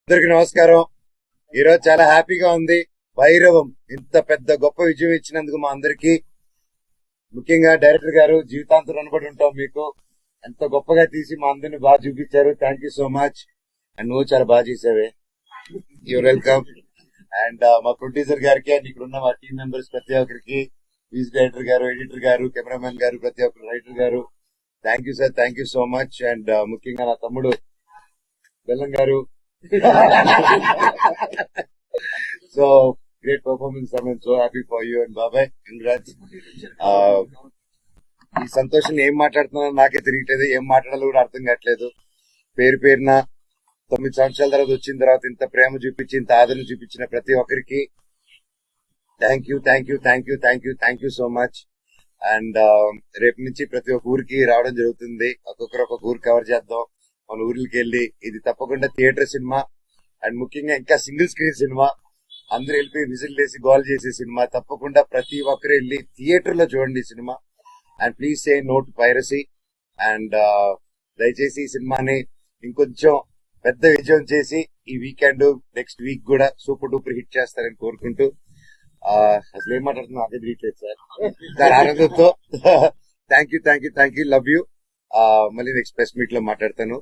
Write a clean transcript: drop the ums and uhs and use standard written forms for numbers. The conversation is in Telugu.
అందరికి నమస్కారం. ఈరోజు చాలా హ్యాపీగా ఉంది. భైరవం ఇంత పెద్ద గొప్ప విజయం ఇచ్చినందుకు మా అందరికి, ముఖ్యంగా డైరెక్టర్ గారు, జీవితాంతం రుణపడి ఉంటాం మీకు. ఎంత గొప్పగా తీసి మా అందరిని బాగా చూపించారు. Thank you so much. And నువ్వు చాలా బాగా చేసావే. You're welcome. అండ్ మా ప్రొడ్యూసర్ గారికి అండ్ ఇక్కడ ఉన్న మా టీం మెంబర్స్ ప్రతి ఒక్కరికి, మ్యూజిక్ డైరెక్టర్ గారు, ఎడిటర్ గారు, కెమెరామెన్ గారు, ప్రతి ఒక్కరు, రైటర్ గారు, thank you sir, thank you so much. And ముఖ్యంగా నా తమ్ముడు బెల్లం గారు. So great performance. I'm so happy for you and బాబాయ్, కంగ్రాట్స్. ఈ సంతోషం ఏం మాట్లాడుతున్నానో నాకే తెలియట్లేదు, ఏం మాట్లాడాలో కూడా అర్థం కావట్లేదు. పేరు పేరున 9 సంవత్సరాల తర్వాత వచ్చిన తర్వాత ఇంత ప్రేమ చూపించి, ఇంత ఆదరణ చూపించిన ప్రతి ఒక్కరికి thank you, thank you, thank you, thank you, thank you so much. And రేపు నుంచి ప్రతి ఒక్క ఊరికి రావడం జరుగుతుంది. ఒక్కొక్కరు ఒక్కొక్క ఊరు కవర్ చేద్దాం. మన ఊర్లకి వెళ్ళి, ఇది తప్పకుండా థియేటర్ సినిమా అండ్ ముఖ్యంగా ఇంకా సింగిల్ స్క్రీన్ సినిమా. అందరూ వెళ్ళిపోయి విజిల్ వేసి గోల్ చేసే సినిమా. తప్పకుండా ప్రతి ఒక్కరు వెళ్ళి థియేటర్ లో చూడండి ఈ సినిమా. And please say no to piracy. And దయచేసి ఈ సినిమాని ఇంకొంచెం పెద్ద విజయం చేసి ఈ వీకెండ్, నెక్స్ట్ వీక్ కూడా సూపర్ డూపర్ హిట్ చేస్తారని కోరుకుంటూ, అసలు ఏం మాట్లాడుతున్నా అదే తెలియట్లేదు సార్ ఆనందంతో. Thank you, thank you, thank you, love you. మళ్ళీ నెక్స్ట్ ప్రెస్ మీట్ లో మాట్లాడతాను.